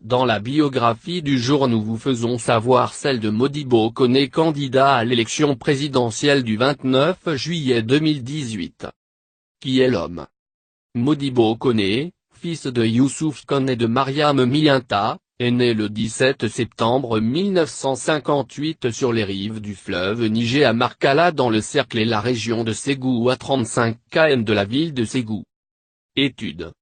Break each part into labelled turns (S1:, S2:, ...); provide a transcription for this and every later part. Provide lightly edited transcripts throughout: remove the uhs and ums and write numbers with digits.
S1: Dans la biographie du jour nous vous faisons savoir celle de Modibo Koné, candidat à l'élection présidentielle du 29 juillet 2018. Qui est l'homme? Modibo Koné, fils de Youssouf Koné et de Mariam Milinta, est né le 17 septembre 1958 sur les rives du fleuve Niger à Markala dans le cercle et la région de Ségou à 35 km de la ville de Ségou. Études.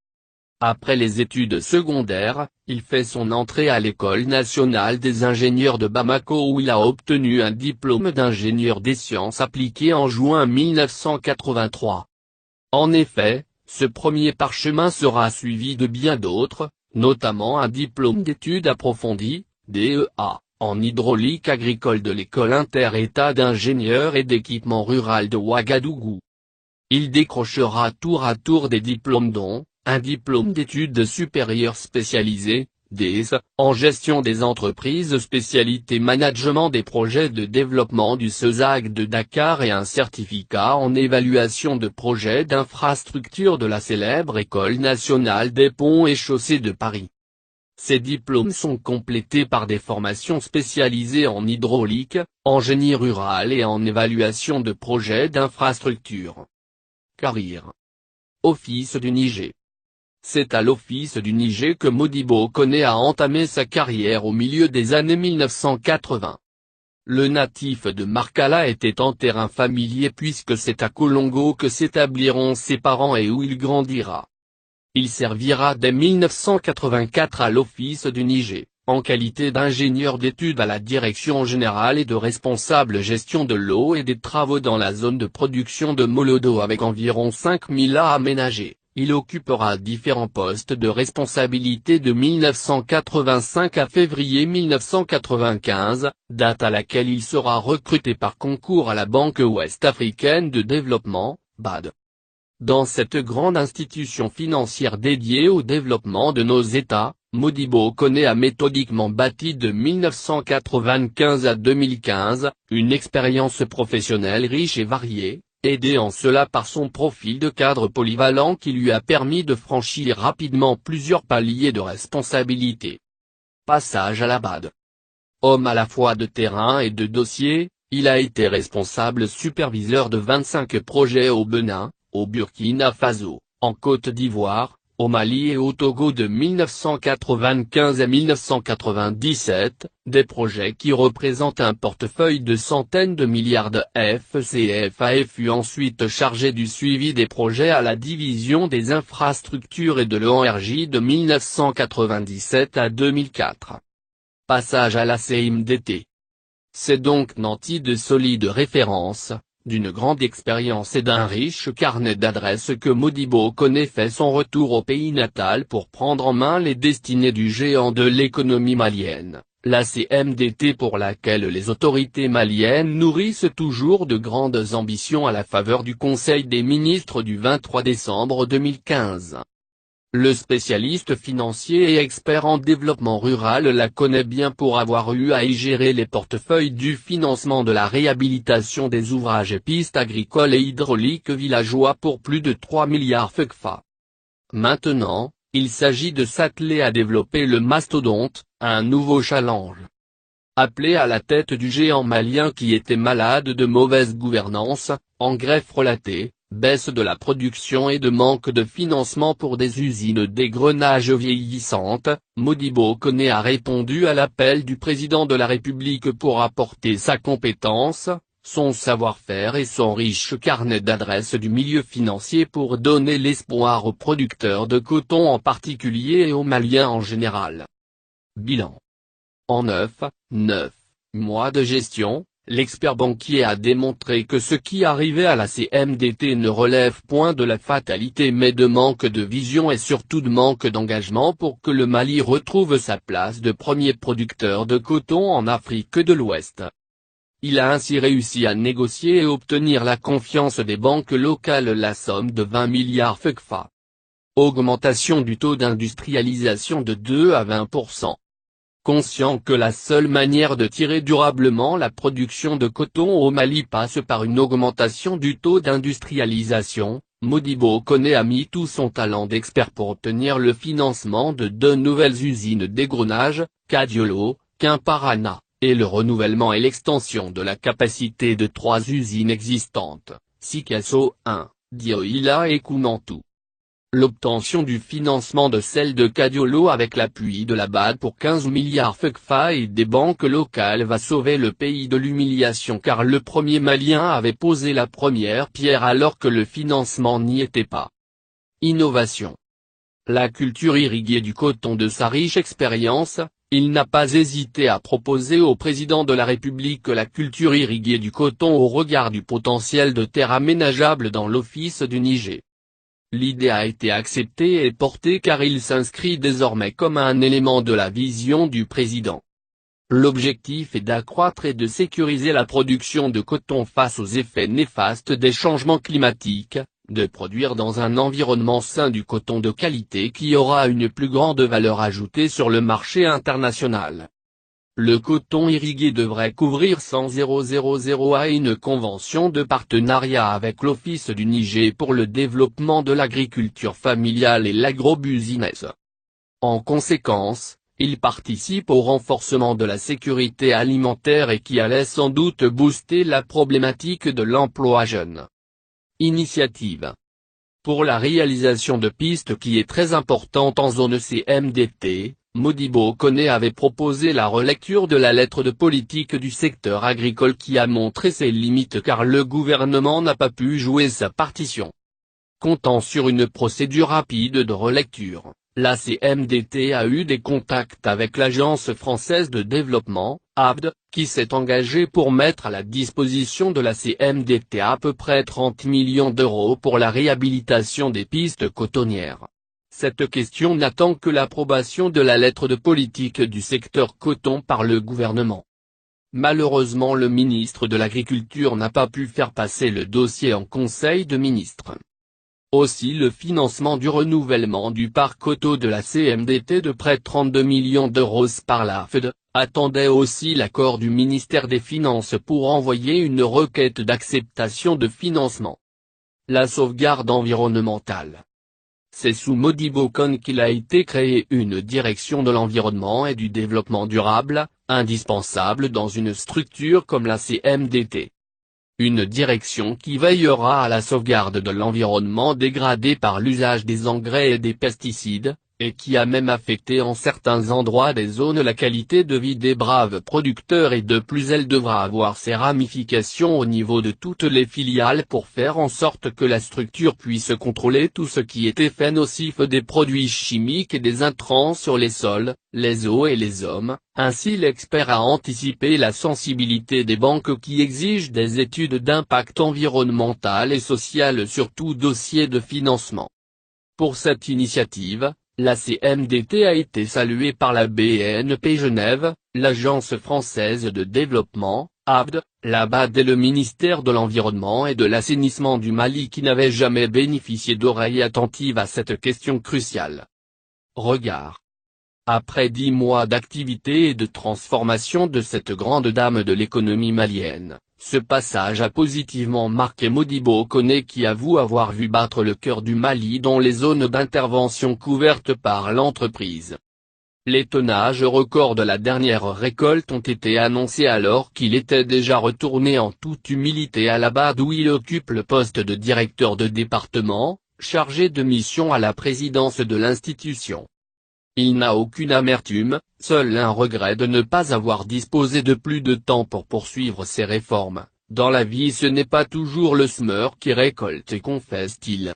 S1: Après les études secondaires, il fait son entrée à l'École nationale des ingénieurs de Bamako où il a obtenu un diplôme d'ingénieur des sciences appliquées en juin 1983. En effet, ce premier parchemin sera suivi de bien d'autres, notamment un diplôme d'études approfondies, DEA, en hydraulique agricole de l'École inter-État d'ingénieurs et d'équipement rural de Ouagadougou. Il décrochera tour à tour des diplômes dont un diplôme d'études supérieures spécialisées, DES, en gestion des entreprises spécialité management des projets de développement du CESAC de Dakar et un certificat en évaluation de projets d'infrastructure de la célèbre École nationale des ponts et chaussées de Paris. Ces diplômes sont complétés par des formations spécialisées en hydraulique, en génie rural et en évaluation de projets d'infrastructure. Carrière. Office du Niger. C'est à l'Office du Niger que Modibo Koné a entamé sa carrière au milieu des années 1980. Le natif de Markala était en terrain familier puisque c'est à Kolongo que s'établiront ses parents et où il grandira. Il servira dès 1984 à l'Office du Niger, en qualité d'ingénieur d'études à la direction générale et de responsable gestion de l'eau et des travaux dans la zone de production de Molodo avec environ 5000 a aménagés. Il occupera différents postes de responsabilité de 1985 à février 1995, date à laquelle il sera recruté par concours à la Banque ouest-africaine de développement, BAD. Dans cette grande institution financière dédiée au développement de nos États, Modibo Koné a méthodiquement bâti de 1995 à 2015, une expérience professionnelle riche et variée, aidé en cela par son profil de cadre polyvalent qui lui a permis de franchir rapidement plusieurs paliers de responsabilité. Passage à la BAD. Homme à la fois de terrain et de dossier, il a été responsable superviseur de 25 projets au Bénin, au Burkina Faso, en Côte d'Ivoire, au Mali et au Togo de 1995 à 1997, des projets qui représentent un portefeuille de centaines de milliards de FCFA et fut ensuite chargé du suivi des projets à la division des infrastructures et de l'ENRJ de 1997 à 2004. Passage à la CMDT. C'est donc nanti de solides références, d'une grande expérience et d'un riche carnet d'adresses que Modibo Koné fait son retour au pays natal pour prendre en main les destinées du géant de l'économie malienne, la CMDT pour laquelle les autorités maliennes nourrissent toujours de grandes ambitions à la faveur du Conseil des ministres du 23 décembre 2015. Le spécialiste financier et expert en développement rural la connaît bien pour avoir eu à y gérer les portefeuilles du financement de la réhabilitation des ouvrages et pistes agricoles et hydrauliques villageois pour plus de 3 milliards FCFA. Maintenant, il s'agit de s'atteler à développer le mastodonte, un nouveau challenge. Appelé à la tête du géant malien qui était malade de mauvaise gouvernance, engrais frelatés, baisse de la production et de manque de financement pour des usines d'égrenage vieillissantes, Modibo Koné a répondu à l'appel du président de la République pour apporter sa compétence, son savoir-faire et son riche carnet d'adresses du milieu financier pour donner l'espoir aux producteurs de coton en particulier et aux Maliens en général. Bilan. En 9 mois de gestion, l'expert banquier a démontré que ce qui arrivait à la CMDT ne relève point de la fatalité mais de manque de vision et surtout de manque d'engagement pour que le Mali retrouve sa place de premier producteur de coton en Afrique de l'Ouest. Il a ainsi réussi à négocier et obtenir la confiance des banques locales la somme de 20 milliards FCFA. Augmentation du taux d'industrialisation de 2 à 20%. Conscient que la seule manière de tirer durablement la production de coton au Mali passe par une augmentation du taux d'industrialisation, Modibo Koné a mis tout son talent d'expert pour obtenir le financement de 2 nouvelles usines d'égrenage, Kadiolo, Quimparana, et le renouvellement et l'extension de la capacité de 3 usines existantes, Sikasso 1, Diohila et Koumantou. L'obtention du financement de celle de Kadiolo avec l'appui de la BAD pour 15 milliards FECFA et des banques locales va sauver le pays de l'humiliation car le premier Malien avait posé la première pierre alors que le financement n'y était pas. Innovation. La culture irriguée du coton de sa riche expérience, il n'a pas hésité à proposer au président de la République la culture irriguée du coton au regard du potentiel de terres aménageables dans l'office du Niger. L'idée a été acceptée et portée car il s'inscrit désormais comme un élément de la vision du président. L'objectif est d'accroître et de sécuriser la production de coton face aux effets néfastes des changements climatiques, de produire dans un environnement sain du coton de qualité qui aura une plus grande valeur ajoutée sur le marché international. Le coton irrigué devrait couvrir 100 à une convention de partenariat avec l'Office du Niger pour le développement de l'agriculture familiale et l'agrobusiness. En conséquence, il participe au renforcement de la sécurité alimentaire et qui allait sans doute booster la problématique de l'emploi jeune. Initiative. Pour la réalisation de pistes qui est très importante en zone CMDT, Modibo Koné avait proposé la relecture de la lettre de politique du secteur agricole qui a montré ses limites car le gouvernement n'a pas pu jouer sa partition. Comptant sur une procédure rapide de relecture, la CMDT a eu des contacts avec l'Agence française de développement, AFD, qui s'est engagée pour mettre à la disposition de la CMDT à peu près 30 millions d'euros pour la réhabilitation des pistes cotonnières. Cette question n'attend que l'approbation de la lettre de politique du secteur coton par le gouvernement. Malheureusement le ministre de l'Agriculture n'a pas pu faire passer le dossier en Conseil de ministres. Aussi le financement du renouvellement du parc auto de la CMDT de près de 32 millions d'euros par l'AFD, attendait aussi l'accord du ministère des Finances pour envoyer une requête d'acceptation de financement. La sauvegarde environnementale. C'est sous Modibo Koné qu'il a été créé une direction de l'environnement et du développement durable, indispensable dans une structure comme la CMDT. Une direction qui veillera à la sauvegarde de l'environnement dégradé par l'usage des engrais et des pesticides, et qui a même affecté en certains endroits des zones la qualité de vie des braves producteurs et de plus elle devra avoir ses ramifications au niveau de toutes les filiales pour faire en sorte que la structure puisse contrôler tout ce qui est effet nocif des produits chimiques et des intrants sur les sols, les eaux et les hommes. Ainsi l'expert a anticipé la sensibilité des banques qui exigent des études d'impact environnemental et social sur tout dossier de financement. Pour cette initiative, la CMDT a été saluée par la BNP Genève, l'Agence française de développement, AFD, la BAD et le ministère de l'Environnement et de l'Assainissement du Mali qui n'avaient jamais bénéficié d'oreilles attentives à cette question cruciale. Regard. Après 10 mois d'activité et de transformation de cette grande dame de l'économie malienne, ce passage a positivement marqué Modibo Koné qui avoue avoir vu battre le cœur du Mali dans les zones d'intervention couvertes par l'entreprise. Les tonnages records de la dernière récolte ont été annoncés alors qu'il était déjà retourné en toute humilité à la BAD où il occupe le poste de directeur de département, chargé de mission à la présidence de l'institution. Il n'a aucune amertume, seul un regret de ne pas avoir disposé de plus de temps pour poursuivre ses réformes. Dans la vie ce n'est pas toujours le semeur qui récolte, confesse-t-il.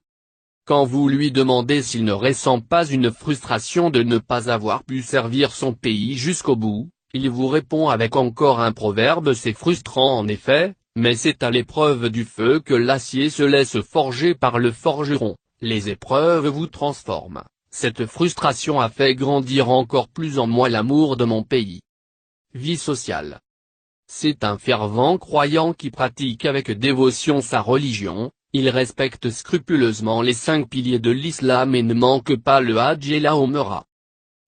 S1: Quand vous lui demandez s'il ne ressent pas une frustration de ne pas avoir pu servir son pays jusqu'au bout, il vous répond avec encore un proverbe: c'est frustrant en effet, mais c'est à l'épreuve du feu que l'acier se laisse forger par le forgeron, les épreuves vous transforment. Cette frustration a fait grandir encore plus en moi l'amour de mon pays. Vie sociale. C'est un fervent croyant qui pratique avec dévotion sa religion, il respecte scrupuleusement les 5 piliers de l'islam et ne manque pas le Hajj et la Omra.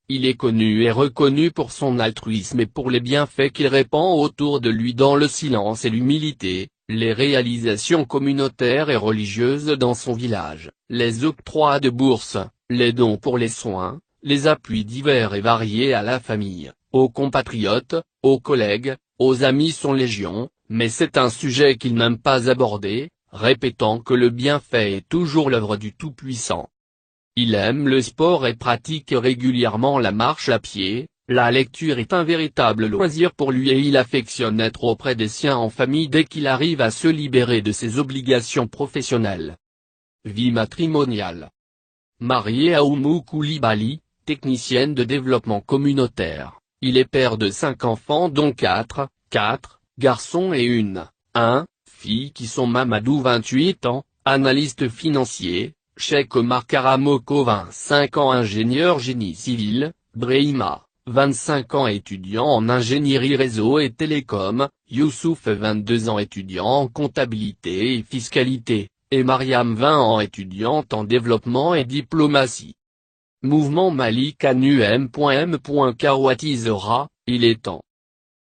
S1: Il est connu et reconnu pour son altruisme et pour les bienfaits qu'il répand autour de lui dans le silence et l'humilité, les réalisations communautaires et religieuses dans son village, les octrois de bourses, les dons pour les soins, les appuis divers et variés à la famille, aux compatriotes, aux collègues, aux amis sont légion, mais c'est un sujet qu'il n'aime pas aborder, répétant que le bienfait est toujours l'œuvre du Tout-Puissant. Il aime le sport et pratique régulièrement la marche à pied. La lecture est un véritable loisir pour lui et il affectionne être auprès des siens en famille dès qu'il arrive à se libérer de ses obligations professionnelles. Vie matrimoniale. Marié à Oumou Koulibaly, technicienne de développement communautaire, il est père de 5 enfants dont 4 garçons et une fille qui sont Mamadou 28 ans, analyste financier, Cheikh Omar Karamoko 25 ans ingénieur génie civil, Brehima 25 ans étudiant en ingénierie réseau et télécom, Youssouf 22 ans étudiant en comptabilité et fiscalité, et Mariam 20 ans étudiante en développement et diplomatie. Mouvement Malik Anu M.M. Karouatizera, il est temps.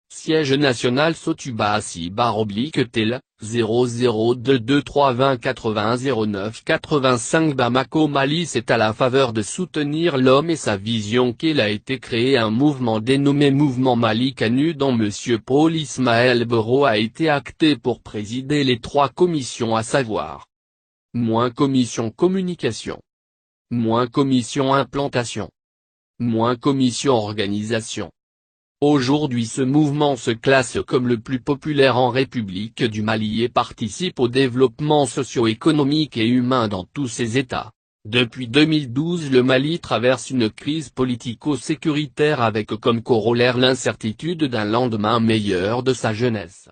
S1: Siège national Sotuba Assi /tel, 0022 20 80 09 85 Bamako Mali. C'est à la faveur de soutenir l'homme et sa vision qu'il a été créé un mouvement dénommé Mouvement Malik Anu dont M. Paul Ismaël Bero a été acté pour présider les 3 commissions à savoir commission communication, commission implantation, commission organisation. Aujourd'hui ce mouvement se classe comme le plus populaire en République du Mali et participe au développement socio-économique et humain dans tous ses états. Depuis 2012 le Mali traverse une crise politico-sécuritaire avec comme corollaire l'incertitude d'un lendemain meilleur de sa jeunesse.